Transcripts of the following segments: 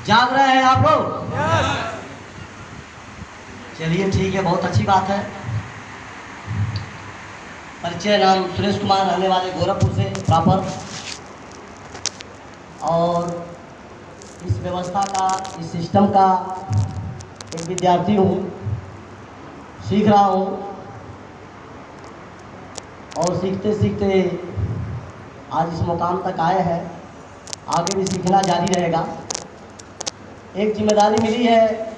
जाग रहे हैं आप लोग? चलिए ठीक है, बहुत अच्छी बात है। परिचय, नाम सुरेश कुमार, रहने वाले गोरखपुर से प्रॉपर, और इस व्यवस्था का, इस सिस्टम का एक विद्यार्थी हूँ, सीख रहा हूँ और सीखते सीखते आज इस मुकाम तक आए हैं। आगे भी सीखना जारी रहेगा। एक जिम्मेदारी मिली है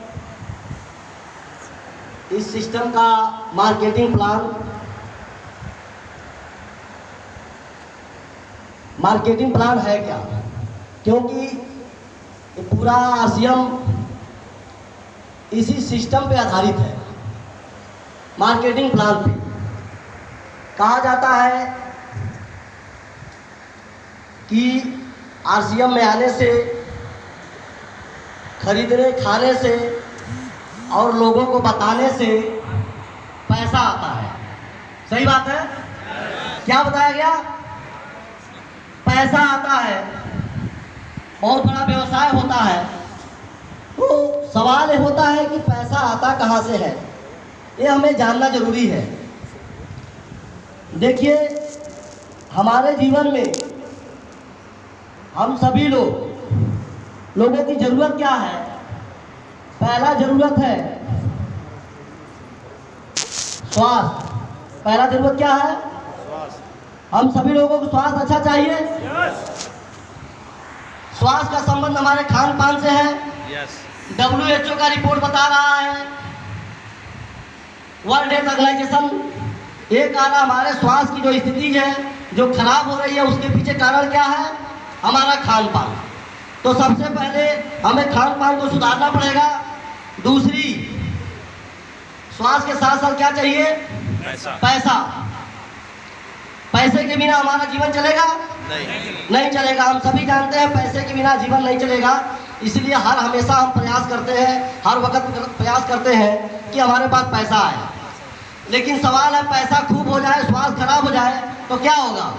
इस सिस्टम का मार्केटिंग प्लान। मार्केटिंग प्लान है क्या? क्योंकि ये पूरा आरसीएम इसी सिस्टम पे आधारित है, मार्केटिंग प्लान पे। कहा जाता है कि आरसीएम में आने से, खरीदने खाने से और लोगों को बताने से पैसा आता है। सही बात है? क्या बताया गया? पैसा आता है, बहुत बड़ा व्यवसाय होता है। तो सवाल ये होता है कि पैसा आता कहाँ से है, ये हमें जानना जरूरी है। देखिए, हमारे जीवन में हम सभी लोगों की जरूरत क्या है? पहला जरूरत है स्वास्थ्य। पहला जरूरत क्या है? हम सभी लोगों को स्वास्थ्य अच्छा चाहिए। स्वास्थ्य का संबंध हमारे खान पान से है। WHO का रिपोर्ट बता रहा है, वर्ल्ड हेल्थ ऑर्गेनाइजेशन, ये कारण हमारे स्वास्थ्य की जो स्थिति है, जो खराब हो रही है, उसके पीछे कारण क्या है? हमारा खान पान। तो सबसे पहले हमें खान पान को सुधारना पड़ेगा। दूसरी, स्वास्थ्य के साथ साथ क्या चाहिए? पैसा। पैसे के बिना हमारा जीवन चलेगा? नहीं चलेगा। हम सभी जानते हैं पैसे के बिना जीवन नहीं चलेगा। इसलिए हर हमेशा हम प्रयास करते हैं, हर वक्त प्रयास करते हैं कि हमारे पास पैसा आए। लेकिन सवाल है, पैसा खूब हो जाए, स्वास्थ्य खराब हो जाए तो क्या होगा?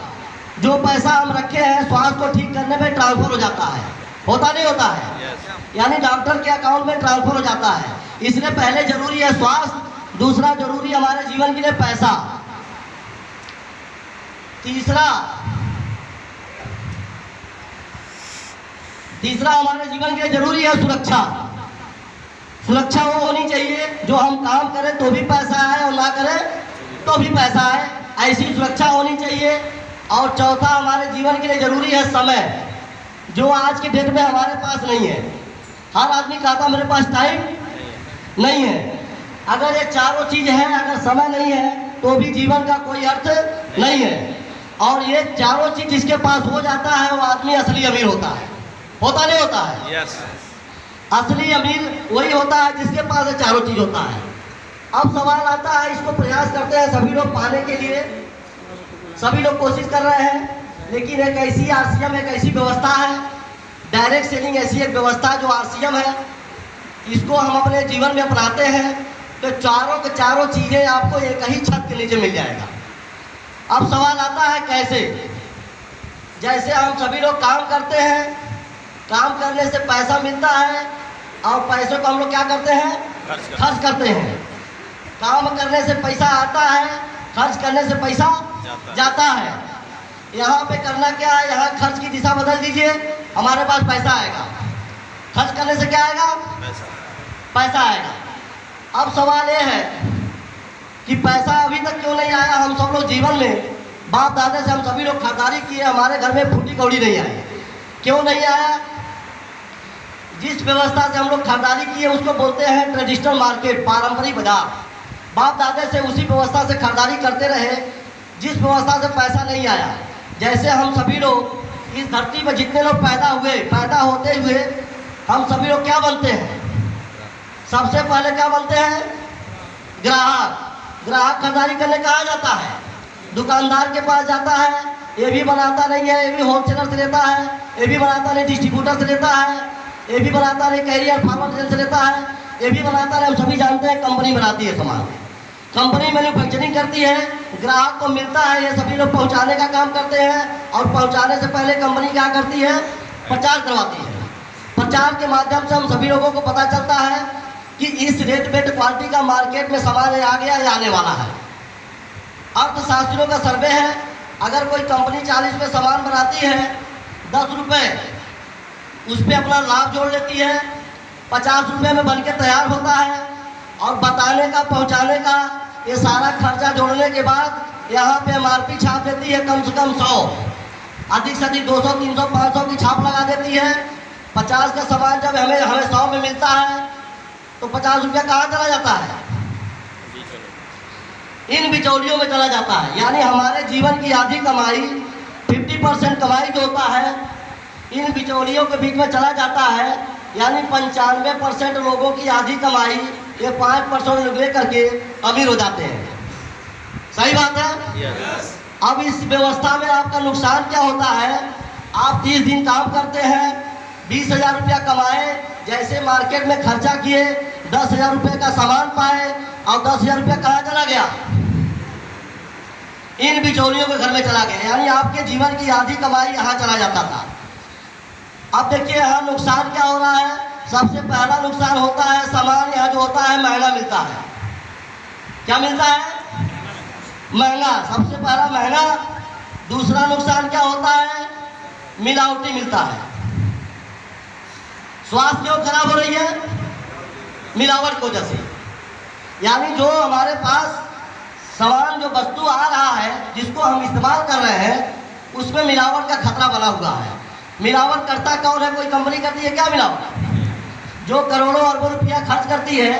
जो पैसा हम रखे हैं स्वास्थ्य को ठीक करने में ट्रांसफर हो जाता है। होता नहीं होता है? यानी डॉक्टर के अकाउंट में ट्रांसफर हो जाता है। इसलिए पहले जरूरी है स्वास्थ्य, दूसरा जरूरी है हमारे जीवन के लिए पैसा, तीसरा हमारे जीवन के लिए जरूरी है सुरक्षा। सुरक्षा वो होनी चाहिए जो हम काम करें तो भी पैसा आए और ना करें तो भी पैसा आए, ऐसी सुरक्षा होनी चाहिए। और चौथा हमारे जीवन के लिए जरूरी है समय, जो आज के डेट में हमारे पास नहीं है। हर आदमी कहता मेरे पास टाइम नहीं है। अगर ये चारों चीज है, अगर समय नहीं है तो भी जीवन का कोई अर्थ नहीं है। और ये चारों चीज जिसके पास हो जाता है वो आदमी असली अमीर होता है। होता नहीं होता है? असली अमीर वही होता है जिसके पास ये चारों चीज होता है। अब सवाल आता है, इसको प्रयास करते हैं सभी लोग पाने के लिए, सभी लोग कोशिश कर रहे हैं। लेकिन एक ऐसी आरसीएम, एक ऐसी व्यवस्था है, डायरेक्ट सेलिंग ऐसी एक व्यवस्था जो आरसीएम है, इसको हम अपने जीवन में अपनाते हैं तो चारों के चारों चीजें आपको एक ही छत के नीचे मिल जाएगा। अब सवाल आता है कैसे? जैसे हम सभी लोग काम करते हैं, काम करने से पैसा मिलता है और पैसों को हम लोग क्या करते हैं? खर्च करते हैं। काम करने से पैसा आता है, खर्च करने से पैसा जाता है। यहाँ पे करना क्या है? यहाँ खर्च की दिशा बदल दीजिए, हमारे पास पैसा आएगा। खर्च करने से क्या आएगा? पैसा आएगा। अब सवाल ये है कि पैसा अभी तक क्यों नहीं आया? हम सब लोग जीवन में बाप दादा से हम सभी लोग खरीदारी किए, हमारे घर में फूटी कौड़ी नहीं आई। क्यों नहीं आया? जिस व्यवस्था से हम लोग खरीदारी किए उसको बोलते हैं ट्रेडिशनल मार्केट, पारंपरिक बाजार। बाप दादा से उसी व्यवस्था से खरीदारी करते रहे, जिस व्यवस्था से पैसा नहीं आया। जैसे हम सभी लोग इस धरती पर जितने लोग पैदा हुए, पैदा होते हुए हम सभी लोग क्या बनते हैं? सबसे पहले क्या बनते हैं? ग्राहक। ग्राहक खरीदारी करने कहाँ जाता है? दुकानदार के पास जाता है। ये भी बनाता नहीं है, ये भी होलसेलर से लेता है, ये भी बनाता नहीं डिस्ट्रीब्यूटर से लेता है, ये भी बनाता नहीं कैरियर फार्मर से लेता है, ये भी बनाता नहीं। हम सभी जानते हैं कंपनी बनाती है सामान, कंपनी मैन्युफैक्चरिंग करती है, ग्राहक को मिलता है, ये सभी लोग पहुंचाने का काम करते हैं। और पहुंचाने से पहले कंपनी क्या करती है? प्रचार करवाती है। प्रचार के माध्यम से हम सभी लोगों को पता चलता है कि इस रेट बेट क्वालिटी का मार्केट में सामान आ गया या आने वाला है। अर्थशास्त्रियों का सर्वे है, अगर कोई कंपनी 40 में सामान बनाती है 10 रुपये, उस पर अपना लाभ जोड़ लेती है, 50 रुपये में बन के तैयार होता है और बताने का पहुंचाने का ये सारा खर्चा जोड़ने के बाद यहाँ पे MRP छाप देती है कम से कम 100, अधिक से अधिक 200, 300, 500 की छाप लगा देती है। 50 का सामान जब हमें 100 में मिलता है तो 50 रुपया कहाँ चला जाता है? इन बिचौलियों में चला जाता है। यानी हमारे जीवन की आधी कमाई 50% कमाई जो होता है इन बिचौलियों के बीच में चला जाता है। यानी 95% लोगों की आधी कमाई ये 5% ले करके अमीर हो जाते हैं। सही बात है? yes. अब इस व्यवस्था में आपका नुकसान क्या होता है? आप 30 दिन काम करते हैं, 20,000 रुपया कमाए, जैसे मार्केट में खर्चा किए 10,000 रुपये का सामान पाए और 10,000 रुपया कहाँ चला गया? इन बिचौलियों के घर में चला गया। यानी आपके जीवन की आधी कमाई यहाँ चला जाता था। अब देखिए यहाँ नुकसान क्या हो रहा है। सबसे पहला नुकसान होता है सामान यहाँ जो होता है महंगा मिलता है। क्या मिलता है? महंगा। सबसे पहला महंगा। दूसरा नुकसान क्या होता है? मिलावटी मिलता है। स्वास्थ्य क्यों खराब हो रही है? मिलावट की वजह से। यानी जो हमारे पास सामान जो वस्तु आ रहा है जिसको हम इस्तेमाल कर रहे हैं उसमें मिलावट का खतरा बना हुआ है। मिलावट करता कौन है? कोई कंपनी करती है क्या मिलावट? जो करोड़ों अरबों रुपया खर्च करती है,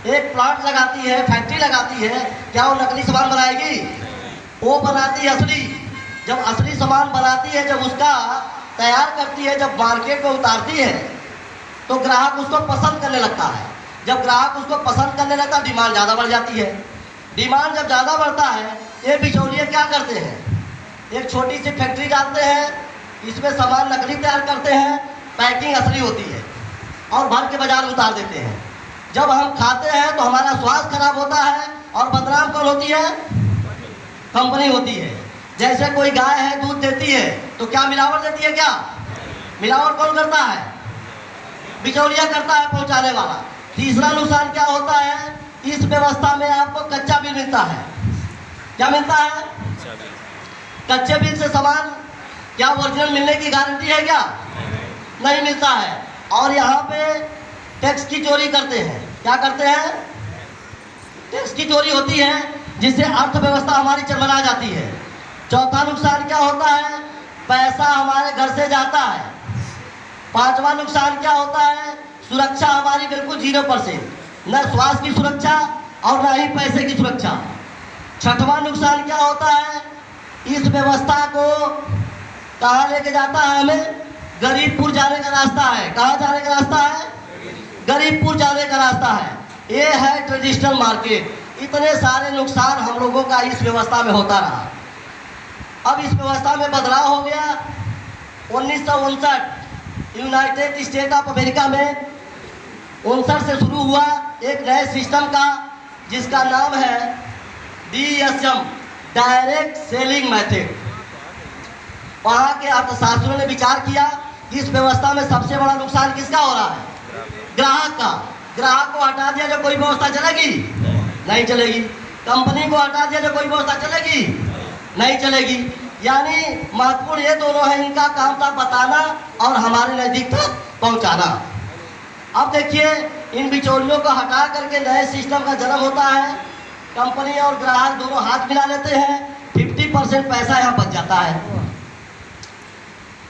एक प्लांट लगाती है, फैक्ट्री लगाती है, क्या वो नकली सामान बनाएगी? वो बनाती है असली। जब असली सामान बनाती है, जब उसका तैयार करती है, जब मार्केट में उतारती है तो ग्राहक उसको पसंद करने लगता है। जब ग्राहक उसको पसंद करने लगता है डिमांड ज़्यादा बढ़ जाती है। डिमांड जब ज़्यादा बढ़ता है ये बिचौलिए क्या करते हैं? एक छोटी सी फैक्ट्री डालते हैं, इसमें सामान नकली तैयार करते हैं, पैकिंग असली होती है और भर के बाजार में उतार देते हैं। जब हम खाते हैं तो हमारा स्वास्थ्य खराब होता है और बदनाम कौन होती है? कंपनी होती है। जैसे कोई गाय है दूध देती है तो क्या मिलावट देती है? क्या मिलावट कौन करता है? बिचौलिया करता है, पहुंचाने वाला। तीसरा नुकसान क्या होता है? इस व्यवस्था में आपको कच्चा बिल मिलता है। क्या मिलता है? कच्चे बिल से सामान क्या ओरिजिनल मिलने की गारंटी है? क्या नहीं मिलता है। और यहाँ पे टैक्स की चोरी करते हैं। क्या करते हैं? टैक्स की चोरी होती है जिससे अर्थव्यवस्था हमारी चरमरा जाती है। चौथा नुकसान क्या होता है? पैसा हमारे घर से जाता है। पांचवा नुकसान क्या होता है? सुरक्षा हमारी बिल्कुल 0%, न स्वास्थ्य की सुरक्षा और न ही पैसे की सुरक्षा। छठवां नुकसान क्या होता है? इस व्यवस्था को कहाँ लेके जाता है? हमें गरीबपुर जाने का रास्ता है। कहाँ जाने का रास्ता है? गरीबपुर जाने का रास्ता है। ये है ट्रेडिशनल मार्केट। इतने सारे नुकसान हम लोगों का इस व्यवस्था में होता रहा। अब इस व्यवस्था में बदलाव हो गया। 1959 यूनाइटेड स्टेट ऑफ अमेरिका में 59 से शुरू हुआ एक नए सिस्टम का जिसका नाम है DSM, डायरेक्ट सेलिंग मेथड। वहाँ के अर्थशास्त्रियों ने विचार किया कि इस व्यवस्था में सबसे बड़ा नुकसान किसका हो रहा है? ग्राहक का। ग्राहक को हटा दिया जो कोई व्यवस्था चलेगी? नहीं चलेगी। कंपनी को हटा दिया जो कोई व्यवस्था चलेगी? नहीं चलेगी। यानी महत्वपूर्ण ये दोनों है, इनका काम था बताना और हमारे नज़दीक तक पहुँचाना। अब देखिए इन बिचौलियों को हटा करके नए सिस्टम का जन्म होता है। कंपनी और ग्राहक दोनों हाथ मिला लेते हैं, 50% पैसा यहाँ बच जाता है।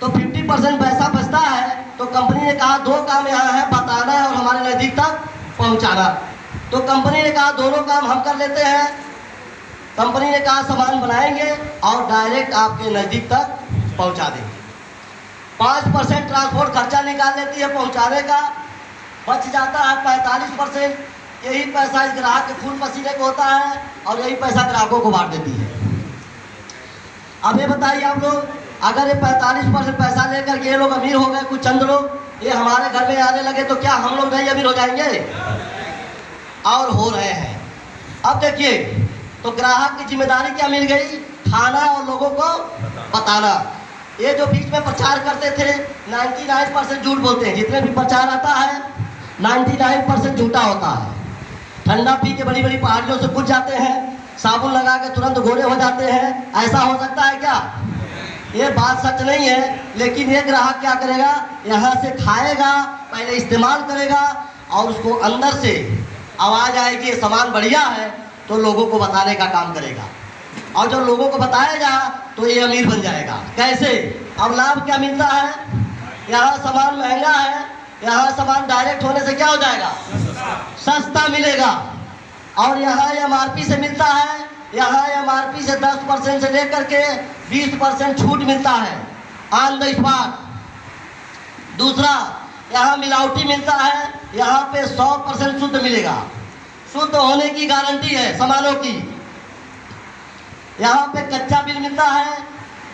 तो 50% पैसा बचता है तो कंपनी ने कहा दो काम यहाँ है, बताना है और हमारे नज़दीक तक पहुँचाना। तो कंपनी ने कहा दोनों काम हम कर लेते हैं। कंपनी ने कहा सामान बनाएंगे और डायरेक्ट आपके नज़दीक तक पहुँचा देंगे। 5% ट्रांसपोर्ट खर्चा निकाल लेती है पहुँचाने का, बच जाता है 45%। यही पैसा इस ग्राहक के खून पसीने को होता है और यही पैसा ग्राहकों को बांट देती है। अब ये बताइए आप लोग, अगर ये 45% पैसा लेकर के ये लोग अमीर हो गए, कुछ चंद लोग ये हमारे घर में आने लगे तो क्या हम लोग नहीं अमीर हो जाएंगे? और हो रहे हैं। अब देखिए तो ग्राहक की जिम्मेदारी क्या मिल गई? खाना और लोगों को बताना। ये जो बीच में प्रचार करते थे 99% झूठ बोलते हैं। जितने भी प्रचार आता है 99% झूठा होता है। ठंडा पी के बड़ी बड़ी पहाड़ियों से कूद जाते हैं, साबुन लगा के तुरंत गोरे हो जाते हैं। ऐसा हो सकता है क्या? ये बात सच नहीं है। लेकिन ये ग्राहक क्या करेगा, यहाँ से खाएगा, पहले इस्तेमाल करेगा और उसको अंदर से आवाज़ आएगी ये सामान बढ़िया है तो लोगों को बताने का काम करेगा। और जब लोगों को बताएगा तो ये अमीर बन जाएगा। कैसे? अब लाभ क्या मिलता है? यहाँ सामान महंगा है, यहाँ सामान डायरेक्ट होने से क्या हो जाएगा? सस्ता मिलेगा। और यहाँ MRP से मिलता है, यहाँ MRP से 10% से लेकर के 20% छूट मिलता है ऑन द स्पॉट। दूसरा, यहाँ मिलावटी मिलता है, यहाँ पे 100% शुद्ध मिलेगा। शुद्ध होने की गारंटी है सामानों की। यहाँ पे कच्चा बिल मिलता है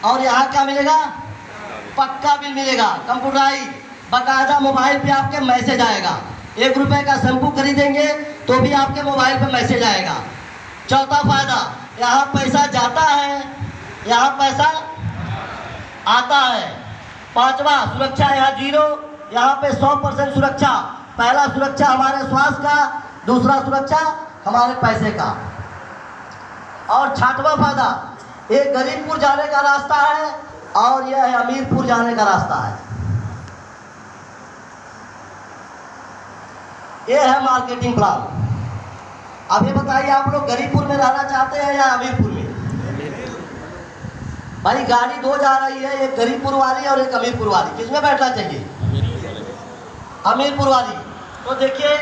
और यहाँ क्या मिलेगा? पक्का बिल मिलेगा, कंप्यूटराइज। बाकायदा मोबाइल पे आपके मैसेज आएगा। 1 रुपए का शैम्पू खरीदेंगे तो भी आपके मोबाइल पे मैसेज आएगा। चौथा फायदा, यहाँ पैसा जाता है, यहाँ पैसा आता है। पांचवा, सुरक्षा यहाँ 0, यहाँ पे 100% सुरक्षा। पहला सुरक्षा हमारे स्वास्थ्य का, दूसरा सुरक्षा हमारे पैसे का। और छठवां फायदा, ये गरीबपुर जाने का रास्ता है और यह है अमीरपुर जाने का रास्ता है। ये है मार्केटिंग प्लान। अब ये बताइए, आप लोग गरीबपुर में रहना चाहते हैं या अमीरपुर में? भाई गाड़ी 2 जा रही है, एक गरीबपुर वाली और एक अमीरपुर वाली। किसमें बैठना चाहिए? अमीरपुर वाली। तो देखिए,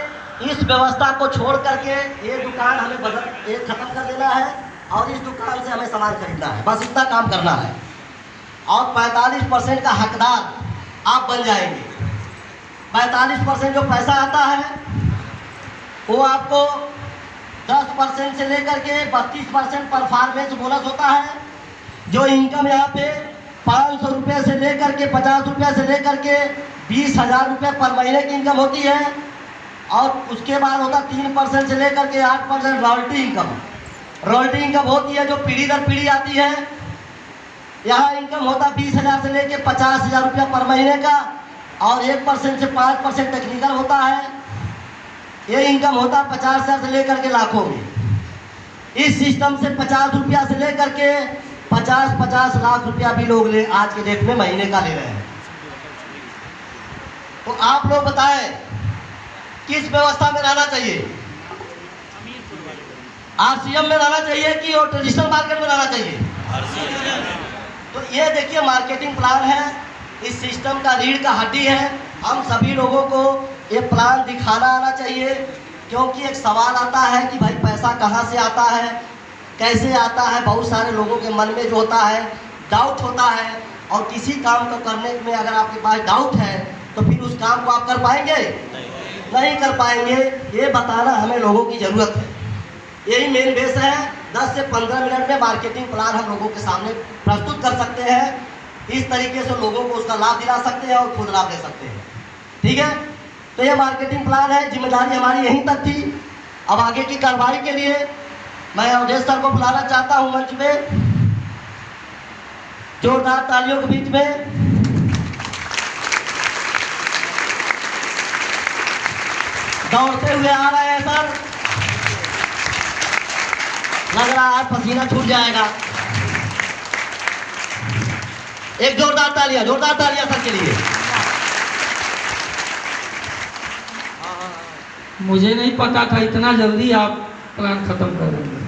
इस व्यवस्था को छोड़ करके ये दुकान हमें खत्म कर देना है और इस दुकान से हमें सामान खरीदना है। बस इतना काम करना है और 45% का हकदार आप बन जाएंगे। 45% जो पैसा आता है वो आपको 10% से लेकर के 32% परफॉर्मेंस बोनस होता है। जो इनकम यहाँ पे 500 रुपये से लेकर के 50 रुपये से लेकर के 20,000 रुपये पर महीने की इनकम होती है। और उसके बाद होता 3% से लेकर के 8% रॉयल्टी इनकम। रॉयल्टी इनकम होती है जो पीढ़ी दर पीढ़ी आती है। यहाँ इनकम होता 20,000 से लेकर 50,000 रुपया पर महीने का और 1% से 5% टेक्निकल होता है। ये इनकम होता 50,000 से लेकर के लाखों में। इस सिस्टम से 50 रुपया से लेकर के 50 लाख रुपया भी लोग आज के डेट में महीने का ले रहे हैं। तो आप लोग बताएं किस व्यवस्था में रहना चाहिए? RCM में रहना चाहिए कि और ट्रेडिशनल मार्केट में रहना चाहिए? तो ये देखिए मार्केटिंग प्लान है, इस सिस्टम का रीढ़ का हड्डी है। हम सभी लोगों को ये प्लान दिखाना आना चाहिए, क्योंकि एक सवाल आता है कि भाई पैसा कहाँ से आता है, कैसे आता है। बहुत सारे लोगों के मन में जो होता है डाउट होता है, और किसी काम को करने में अगर आपके पास डाउट है तो फिर उस काम को आप कर पाएंगे? नहीं कर पाएंगे। ये बताना हमें लोगों की ज़रूरत है। यही मेन बेस है। 10 से 15 मिनट में मार्केटिंग प्लान हम लोगों के सामने प्रस्तुत कर सकते हैं। इस तरीके से लोगों को उसका लाभ दिला सकते हैं और खुद लाभ ले सकते हैं। ठीक है, तो ये मार्केटिंग प्लान है। जिम्मेदारी हमारी यहीं तक थी। अब आगे की कार्रवाई के लिए मैं अवधेश सर को बुलाना चाहता हूँ मंच में। जोरदार तालियों के बीच में दौड़ते हुए आ रहे हैं सर। लग रहा है पसीना छूट जाएगा। एक जोरदार तालियां सर के लिए। मुझे नहीं पता था इतना जल्दी आप प्लान खत्म कर देंगे।